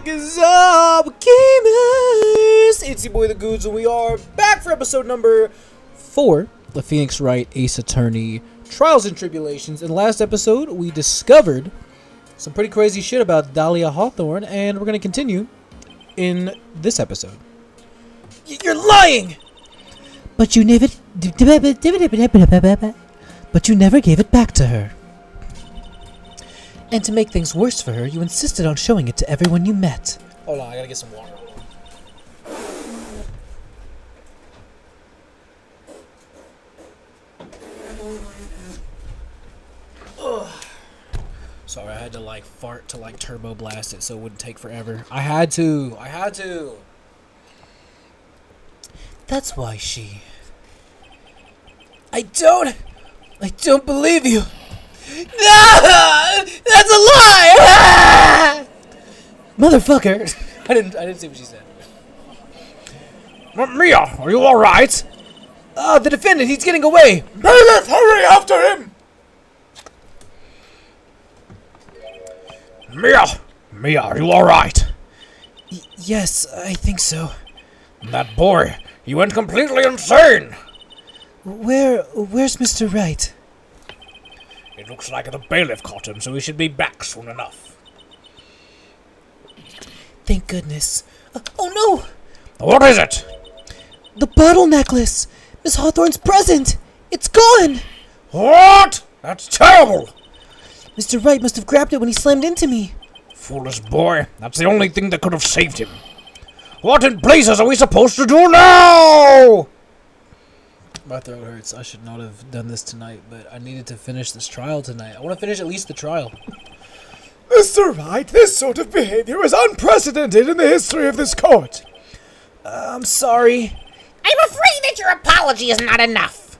is up, gamers? It's your boy the Goods, and we are back for episode number 4, the Phoenix Wright Ace Attorney Trials and Tribulations. In the last episode, we discovered some pretty crazy shit about Dahlia Hawthorne, and we're going to continue in this episode. You're lying! But you never gave it back to her. And to make things worse for her, you insisted on showing it to everyone you met. Hold on, I gotta get some water. Ugh. Sorry, I had to fart to turbo blast it so it wouldn't take forever. I had to. That's why she... I don't believe you. That's a lie! Motherfucker! I didn't see what she said. Mia, are you alright? The defendant, he's getting away! Bailiff, hurry after him! Mia, are you alright? Yes, I think so. That boy, he went completely insane! Where's Mr. Wright? It looks like the bailiff caught him, so he should be back soon enough. Thank goodness. Oh no! What is it? The bottle necklace! Miss Hawthorne's present! It's gone! What? That's terrible! Mr. Wright must have grabbed it when he slammed into me. Foolish boy. That's the only thing that could have saved him. What in blazes are we supposed to do now? My throat hurts. I should not have done this tonight, but I needed to finish this trial tonight. I want to finish at least the trial. Mr. Wright, this sort of behavior is unprecedented in the history of this court. I'm sorry. I'm afraid that your apology is not enough.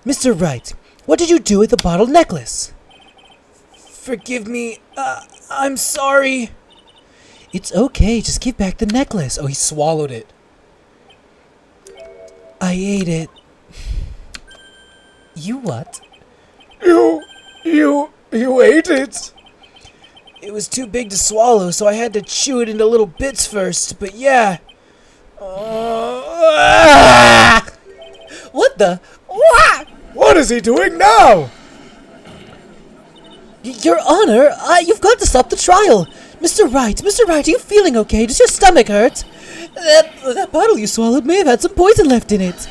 Mr. Wright, what did you do with the bottle necklace? Forgive me. I'm sorry. It's okay. Just give back the necklace. Oh, he swallowed it. I ate it. You what? You ate it? It was too big to swallow, so I had to chew it into little bits first, but yeah. What the? What? What is he doing now? Your Honor, you've got to stop the trial. Mr. Wright, are you feeling okay? Does your stomach hurt? That bottle you swallowed may have had some poison left in it.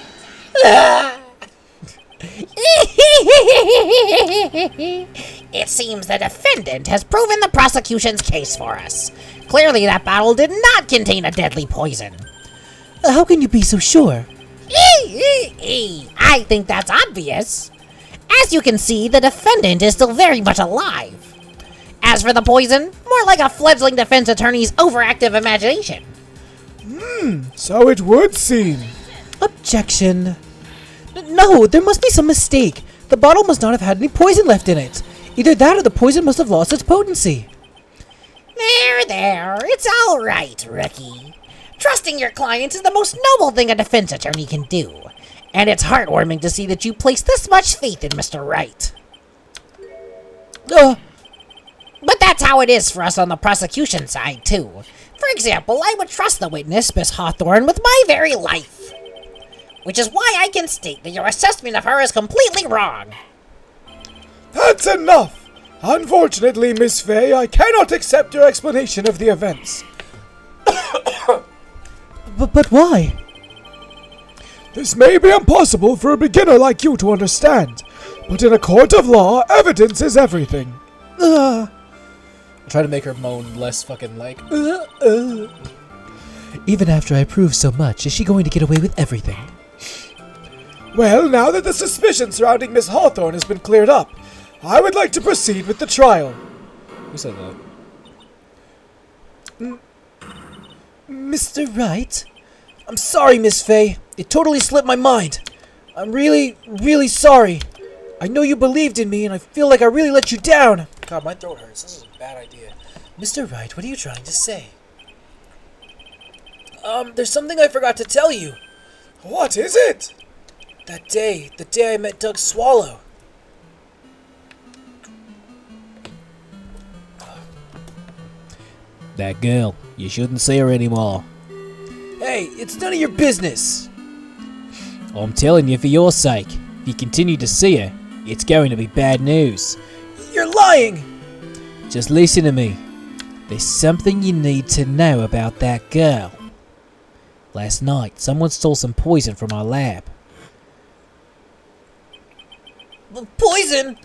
It seems the defendant has proven the prosecution's case for us. Clearly that bottle did not contain a deadly poison. How can you be so sure? I think that's obvious. As you can see, the defendant is still very much alive. As for the poison, more like a fledgling defense attorney's overactive imagination. So it would seem. Objection. No, there must be some mistake. The bottle must not have had any poison left in it. Either that or the poison must have lost its potency. There. It's all right, rookie. Trusting your client is the most noble thing a defense attorney can do. And it's heartwarming to see that you place this much faith in Mr. Wright. But that's how it is for us on the prosecution side, too. For example, I would trust the witness, Miss Hawthorne, with my very life. Which is why I can state that your assessment of her is completely wrong. That's enough! Unfortunately, Miss Fay, I cannot accept your explanation of the events. But why? This may be impossible for a beginner like you to understand, but in a court of law, evidence is everything. I try to make her moan less fucking like. Even after I prove so much, is she going to get away with everything? Well, now that the suspicion surrounding Miss Hawthorne has been cleared up, I would like to proceed with the trial. Who said that? Mr. Wright? I'm sorry, Miss Fay. It totally slipped my mind. I'm really, really sorry. I know you believed in me, and I feel like I really let you down. God, my throat hurts. This is a bad idea. Mr. Wright, what are you trying to say? There's something I forgot to tell you. What is it? The day I met Doug Swallow. That girl, you shouldn't see her anymore. Hey, it's none of your business. I'm telling you for your sake. If you continue to see her, it's going to be bad news. You're lying! Just listen to me. There's something you need to know about that girl. Last night, someone stole some poison from our lab. Poison?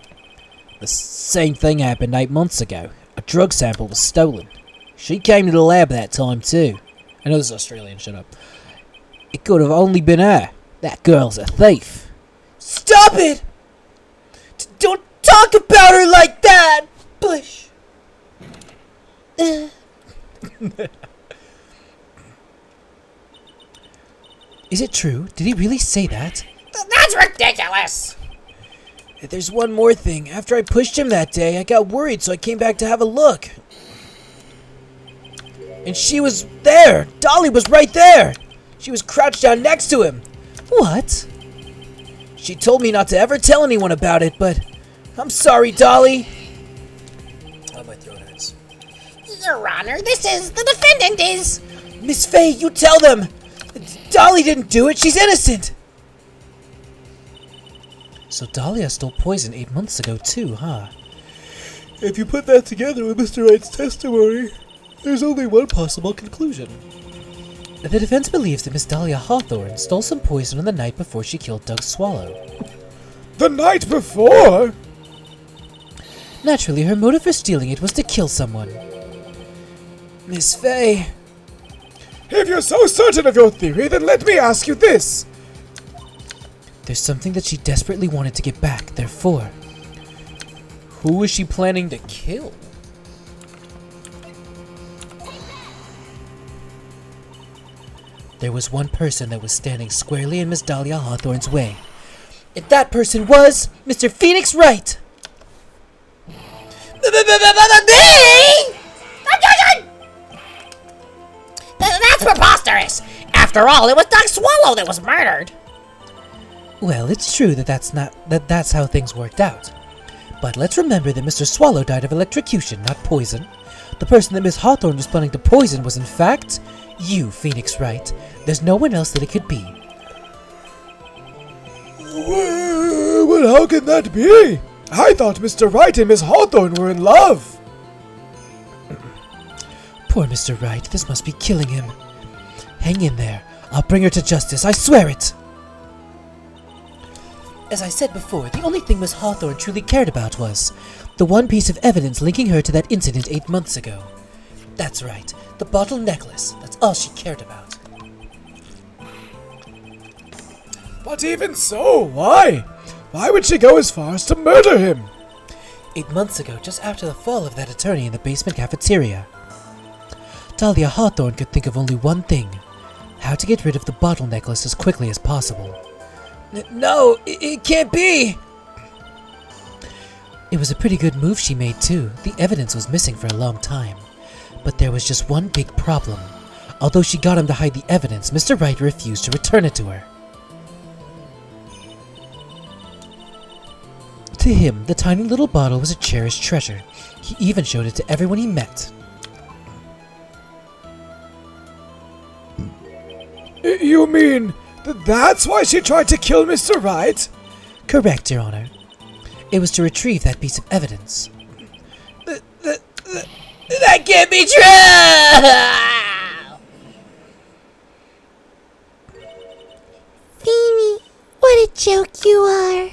The same thing happened 8 months ago. A drug sample was stolen. She came to the lab that time too. I know this is Australian, shut up. It could have only been her. That girl's a thief. Stop it! Don't talk about her like that! Bush. Is it true? Did he really say that? That's ridiculous! There's one more thing. After I pushed him that day, I got worried, so I came back to have a look. And she was there! Dolly was right there! She was crouched down next to him. What? She told me not to ever tell anyone about it, but I'm sorry, Dolly. Oh, my throat hurts. Your Honor, the defendant is... Miss Faye, you tell them! Dolly didn't do it, she's innocent! So Dahlia stole poison 8 months ago too, huh? If you put that together with Mr. Wright's testimony, there's only one possible conclusion. The defense believes that Miss Dahlia Hawthorne stole some poison on the night before she killed Doug Swallow. The night before? Naturally, her motive for stealing it was to kill someone. Miss Faye... If you're so certain of your theory, then let me ask you this. There's something that she desperately wanted to get back, therefore. Who is she planning to kill? There was one person that was standing squarely in Miss Dahlia Hawthorne's way. And that person was Mr. Phoenix Wright! That's preposterous! After all, it was Doug Swallow that was murdered! Well, it's true that's how things worked out. But let's remember that Mr. Swallow died of electrocution, not poison. The person that Miss Hawthorne was planning to poison was in fact you, Phoenix Wright. There's no one else that it could be. Well, how can that be? I thought Mr. Wright and Miss Hawthorne were in love. Poor Mr. Wright, this must be killing him. Hang in there. I'll bring her to justice, I swear it! As I said before, the only thing Miss Hawthorne truly cared about was the one piece of evidence linking her to that incident 8 months ago. That's right, the bottle necklace. That's all she cared about. But even so, why? Why would she go as far as to murder him? 8 months ago, just after the fall of that attorney in the basement cafeteria. Dahlia Hawthorne could think of only one thing. How to get rid of the bottle necklace as quickly as possible. No, it can't be! It was a pretty good move she made too. The evidence was missing for a long time. But there was just one big problem. Although she got him to hide the evidence, Mr. Wright refused to return it to her. To him, the tiny little bottle was a cherished treasure. He even showed it to everyone he met. You mean... that's why she tried to kill Mr. Wright? Correct, Your Honor. It was to retrieve that piece of evidence. That can't be true! Feeny, what a joke you are.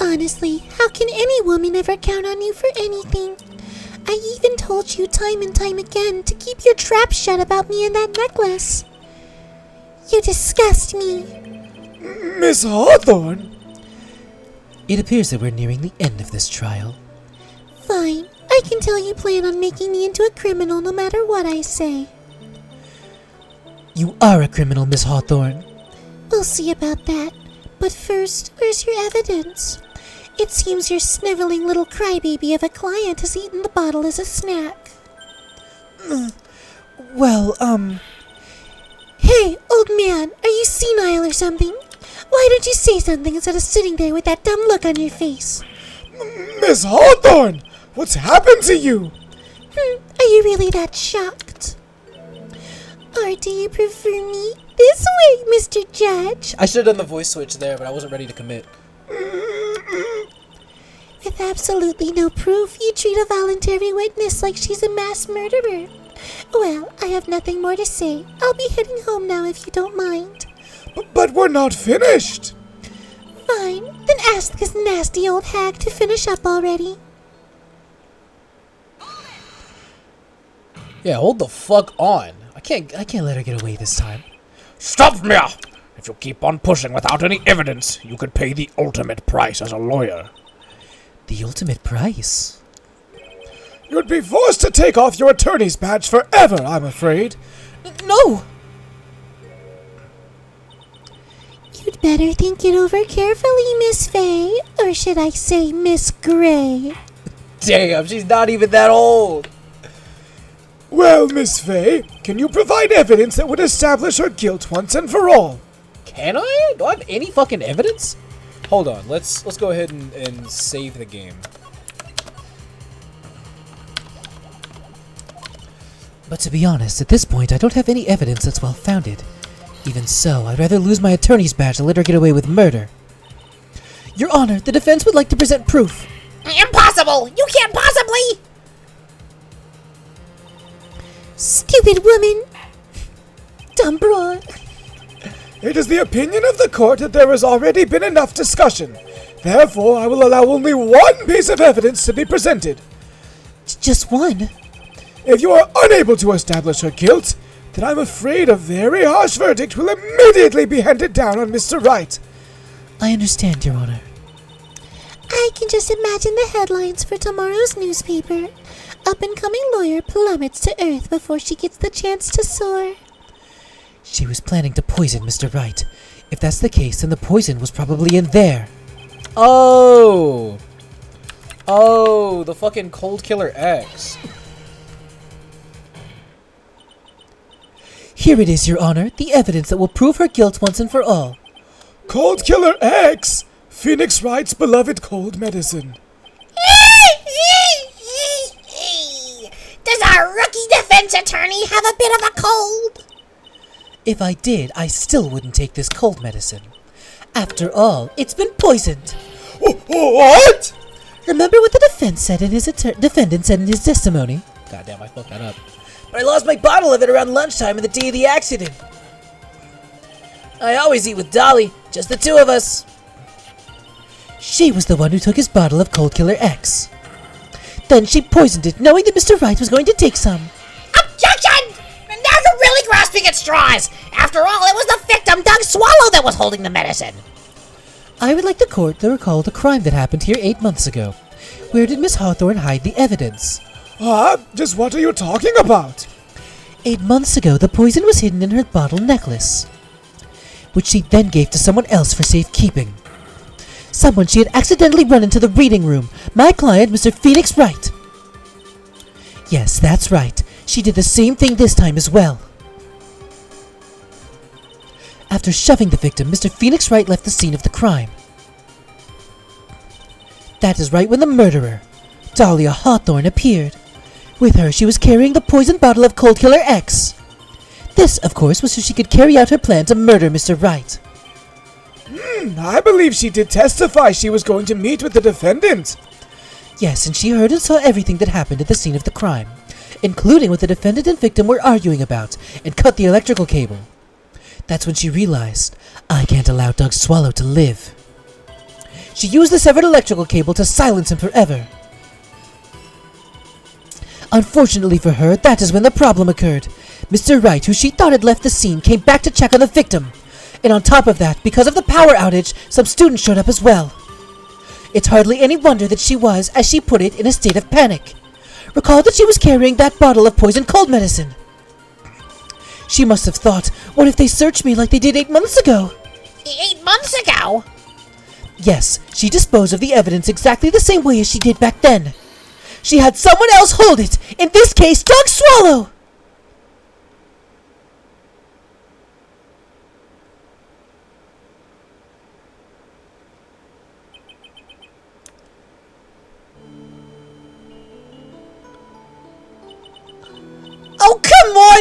Honestly, how can any woman ever count on you for anything? I even told you time and time again to keep your trap shut about me and that necklace. You disgust me. Miss Hawthorne? It appears that we're nearing the end of this trial. Fine. I can tell you plan on making me into a criminal no matter what I say. You are a criminal, Miss Hawthorne. We'll see about that. But first, where's your evidence? It seems your sniveling little crybaby of a client has eaten the bottle as a snack. Well, Hey, old man, are you senile or something? Why don't you say something instead of sitting there with that dumb look on your face? Miss Hawthorne! What's happened to you? Are you really that shocked? Or do you prefer me this way, Mr. Judge? I should have done the voice switch there, but I wasn't ready to commit. With absolutely no proof, you treat a voluntary witness like she's a mass murderer. Well, I have nothing more to say. I'll be heading home now if you don't mind. But we're not finished. Fine, then ask this nasty old hag to finish up already. Yeah, hold the fuck on. I can't let her get away this time. Stop me! If you keep on pushing without any evidence, you could pay the ultimate price as a lawyer. The ultimate price? You'd be forced to take off your attorney's badge forever, I'm afraid. No! You'd better think it over carefully, Miss Faye. Or should I say Miss Gray? Damn, she's not even that old. Well, Miss Faye, can you provide evidence that would establish her guilt once and for all? Can I? Do I have any fucking evidence? Hold on, let's go ahead and save the game. But to be honest, at this point, I don't have any evidence that's well-founded. Even so, I'd rather lose my attorney's badge than let her get away with murder. Your Honor, the defense would like to present proof. Impossible! You can't possibly! Stupid woman! Dumb broad. It is the opinion of the court that there has already been enough discussion. Therefore, I will allow only one piece of evidence to be presented. Just one? If you are unable to establish her guilt, then I'm afraid a very harsh verdict will immediately be handed down on Mr. Wright. I understand, Your Honor. I can just imagine the headlines for tomorrow's newspaper. Up-and-coming lawyer plummets to earth before she gets the chance to soar. She was planning to poison Mr. Wright. If that's the case, then the poison was probably in there. Oh! Oh, the fucking Cold Killer X. Here it is, Your Honor, the evidence that will prove her guilt once and for all. Cold Killer X? Phoenix Wright's beloved cold medicine. Does our rookie defense attorney have a bit of a cold? If I did, I still wouldn't take this cold medicine. After all, it's been poisoned. What? Remember what the defendant said in his testimony? Goddamn, I fucked that up. But I lost my bottle of it around lunchtime on the day of the accident. I always eat with Dolly, just the two of us. She was the one who took his bottle of Cold Killer X. Then she poisoned it, knowing that Mr. Wright was going to take some. Objection! Now you're really grasping at straws! After all, it was the victim, Doug Swallow, that was holding the medicine! I would like the court to recall the crime that happened here 8 months ago. Where did Miss Hawthorne hide the evidence? Just what are you talking about? 8 months ago, the poison was hidden in her bottle necklace, which she then gave to someone else for safekeeping. Someone she had accidentally run into the reading room. My client, Mr. Phoenix Wright. Yes, that's right. She did the same thing this time as well. After shoving the victim, Mr. Phoenix Wright left the scene of the crime. That is right when the murderer, Dahlia Hawthorne, appeared. With her, she was carrying the poisoned bottle of Cold Killer X. This, of course, was so she could carry out her plan to murder Mr. Wright. I believe she did testify she was going to meet with the defendant. Yes, and she heard and saw everything that happened at the scene of the crime, including what the defendant and victim were arguing about, and cut the electrical cable. That's when she realized, I can't allow Doug Swallow to live. She used the severed electrical cable to silence him forever. Unfortunately for her, that is when the problem occurred. Mr. Wright, who she thought had left the scene, came back to check on the victim. And on top of that, because of the power outage, some students showed up as well. It's hardly any wonder that she was, as she put it, in a state of panic. Recall that she was carrying that bottle of poison cold medicine. She must have thought, what if they searched me like they did 8 months ago? 8 months ago? Yes, she disposed of the evidence exactly the same way as she did back then. She had someone else hold it, in this case, Doug Swallow!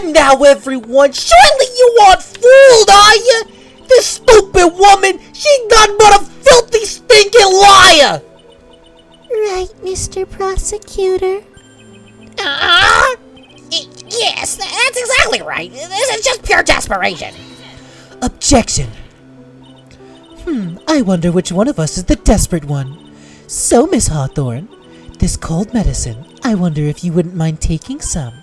on now, everyone! Surely you aren't fooled, are you? This stupid woman, she's nothing but a filthy, stinking liar! Right, Mr. Prosecutor. Yes, that's exactly right. This is just pure desperation. Objection. I wonder which one of us is the desperate one. So, Miss Hawthorne, this cold medicine, I wonder if you wouldn't mind taking some.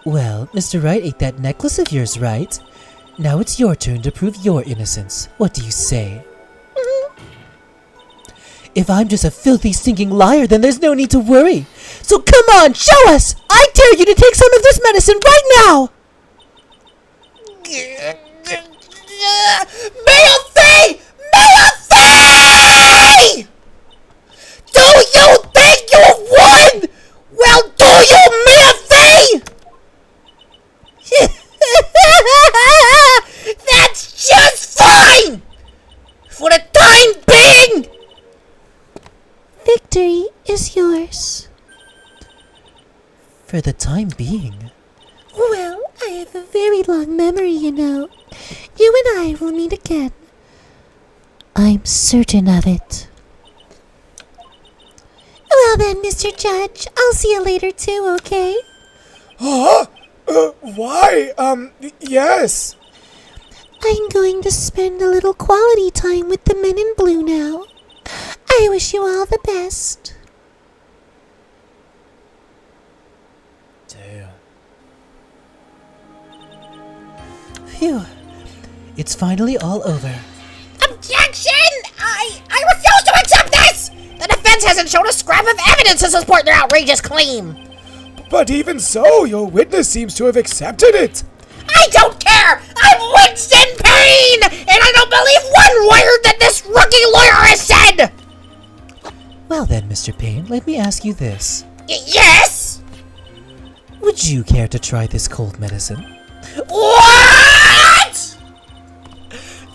Well, Mr. Wright ate that necklace of yours, right? Now it's your turn to prove your innocence. What do you say? If I'm just a filthy, stinking liar, then there's no need to worry. So come on, show us! I dare you to take some of this medicine right now! Milty! Milty! Do you think you won? Well, do you, Milty? That's just fine! For the time being! Victory is yours. For the time being. Well, I have a very long memory, you know. You and I will meet again. I'm certain of it. Well then, Mr. Judge, I'll see you later too, okay? Huh? Why? Yes. I'm going to spend a little quality time with the men in blue now. I wish you all the best. Damn. Phew. It's finally all over. Objection! I refuse to accept this! The defense hasn't shown a scrap of evidence to support their outrageous claim. But even so, your witness seems to have accepted it. I don't care! I'm winced in pain! And I don't believe one word that this rookie lawyer has said! Well then, Mr. Payne, let me ask you this. Yes? Would you care to try this cold medicine? What?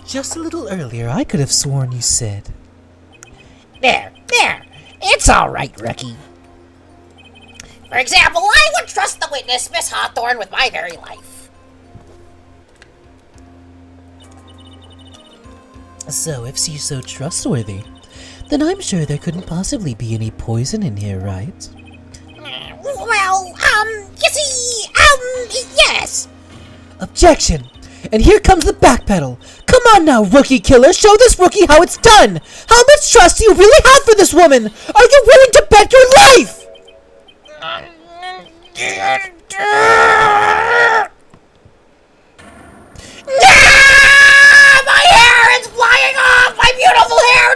Just a little earlier, I could have sworn you said. There. It's alright, rookie. For example, I would trust the witness, Miss Hawthorne, with my very life. So, if she's so trustworthy, then I'm sure there couldn't possibly be any poison in here, right? Well, you see, yes. Objection! And here comes the backpedal. Come on now, rookie killer, show this rookie how it's done! How much trust do you really have for this woman? Are you willing to bet your life? My hair is flying off! My beautiful hair!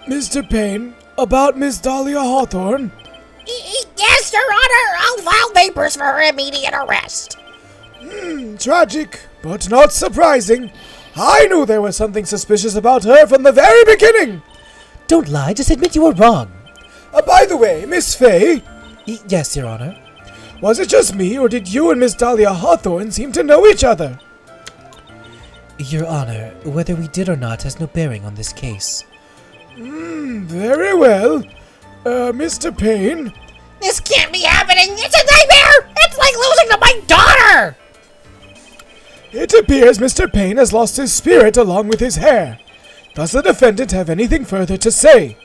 Mr. Payne, about Miss Dahlia Hawthorne. Yes, Your Honor! I'll file papers for her immediate arrest. Tragic, but not surprising. I knew there was something suspicious about her from the very beginning. Don't lie, just admit you were wrong. By the way, Miss Fay, Yes, Your Honor. was it just me, or did you and Miss Dahlia Hawthorne seem to know each other? Your Honor, whether we did or not has no bearing on this case. Very well. Mr. Payne? This can't be happening! It's a nightmare! It's like losing to my daughter! It appears Mr. Payne has lost his spirit along with his hair. Does the defendant have anything further to say?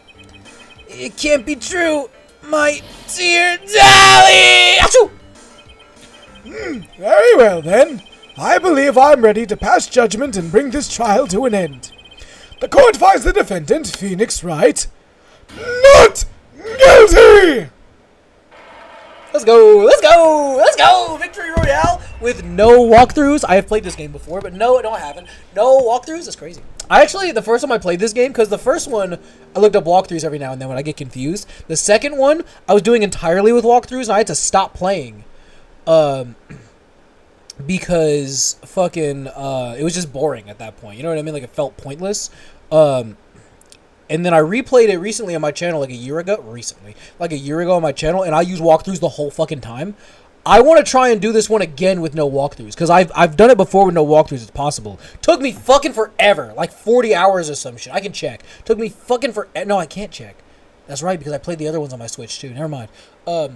It can't be true, my dear Dolly! Achoo! Very well, then. I believe I'm ready to pass judgment and bring this trial to an end. The court finds the defendant, Phoenix Wright, not guilty! Let's go! Victory Royale with no walkthroughs. I have played this game before, but no, I haven't. No walkthroughs is crazy. I actually, the first time I played this game, because the first one, I looked up walkthroughs every now and then when I get confused. The second one, I was doing entirely with walkthroughs, and I had to stop playing. Because fucking, it was just boring at that point. You know what I mean? Like, it felt pointless. And then I replayed it recently on my channel, like a year ago on my channel, and I use walkthroughs the whole fucking time. I want to try and do this one again with no walkthroughs, because I've done it before with no walkthroughs. It's possible. Took me fucking forever, like 40 hours or some shit. I can check. Took me fucking no, I can't check. That's right, because I played the other ones on my Switch too. Never mind. But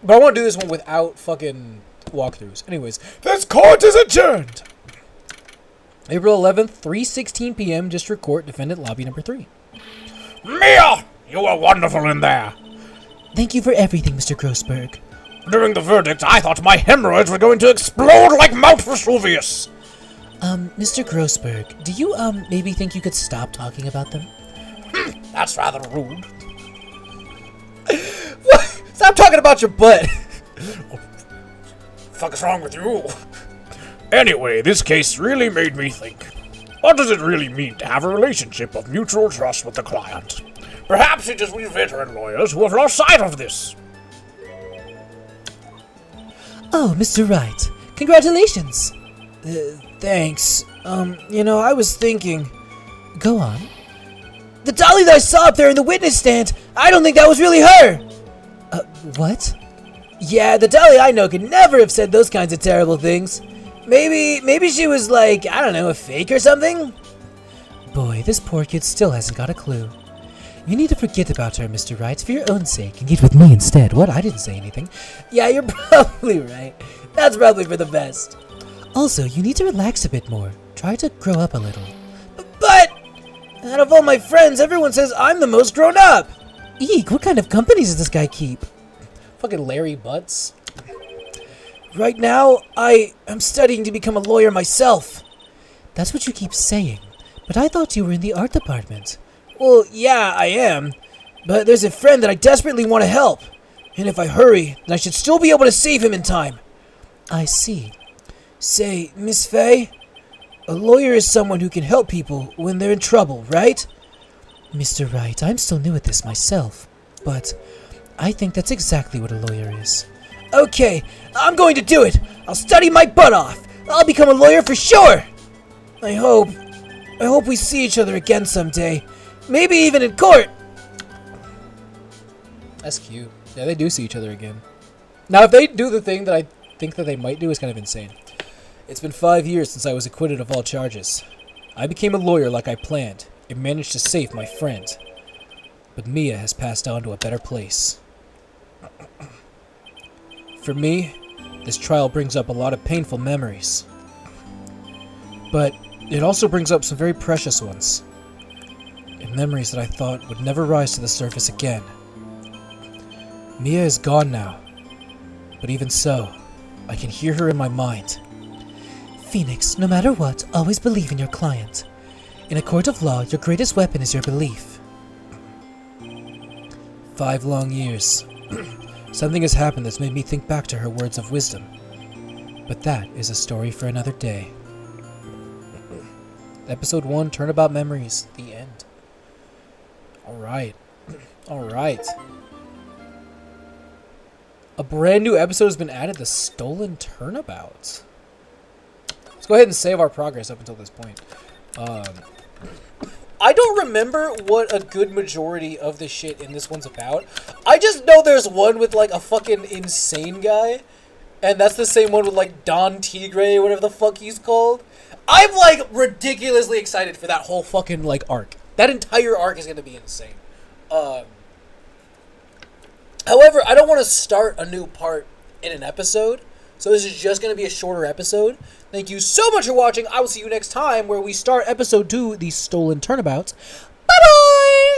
I want to do this one without fucking walkthroughs. Anyways, this court is adjourned. April 11th, 3:16 p.m. District Court, Defendant Lobby Number 3. Mia, you were wonderful in there. Thank you for everything, Mr. Grossberg. During the verdict, I thought my hemorrhoids were going to explode like Mount Vesuvius. Mr. Grossberg, do you, maybe think you could stop talking about them? That's rather rude. What? Stop talking about your butt. Fuck is wrong with you? Anyway, this case really made me think. What does it really mean to have a relationship of mutual trust with the client? Perhaps it is we veteran lawyers who have lost sight of this. Oh, Mr. Wright, congratulations. Thanks. I was thinking... Go on. The dolly that I saw up there in the witness stand, I don't think that was really her! What? Yeah, the dolly I know could never have said those kinds of terrible things. Maybe she was like, I don't know, a fake or something? Boy, this poor kid still hasn't got a clue. You need to forget about her, Mr. Wright, for your own sake, and get with me instead. What? I didn't say anything. Yeah, you're probably right. That's probably for the best. Also, you need to relax a bit more. Try to grow up a little. But, out of all my friends, everyone says I'm the most grown up. Eek, what kind of companies does this guy keep? Fucking Larry Butts. Right now, I am studying to become a lawyer myself. That's what you keep saying. But I thought you were in the art department. Well, yeah, I am. But there's a friend that I desperately want to help. And if I hurry, then I should still be able to save him in time. I see. Say, Miss Faye, a lawyer is someone who can help people when they're in trouble, right? Mr. Wright, I'm still new at this myself. But I think that's exactly what a lawyer is. Okay, I'm going to do it. I'll study my butt off. I'll become a lawyer for sure. I hope we see each other again someday. Maybe even in court. That's cute. Yeah, they do see each other again. Now, if they do the thing that I think that they might do, it's kind of insane. It's been 5 years since I was acquitted of all charges. I became a lawyer like I planned and managed to save my friend. But Mia has passed on to a better place. For me, this trial brings up a lot of painful memories. But it also brings up some very precious ones. And memories that I thought would never rise to the surface again. Mia is gone now. But even so, I can hear her in my mind. Phoenix, no matter what, always believe in your client. In a court of law, your greatest weapon is your belief. 5 long years. Something has happened that's made me think back to her words of wisdom. But that is a story for another day. Episode 1, Turnabout Memories, the end. Alright. Alright. A brand new episode has been added, The Stolen Turnabout. Let's go ahead and save our progress up until this point. I don't remember what a good majority of the shit in this one's about. I just know there's one with, like, a fucking insane guy. And that's the same one with, like, Don Tigre, whatever the fuck he's called. I'm, like, ridiculously excited for that whole fucking, like, arc. That entire arc is gonna be insane. However, I don't want to start a new part in an episode. So this is just going to be a shorter episode. Thank you so much for watching. I will see you next time where we start episode 2, The Stolen Turnabouts. Bye-bye!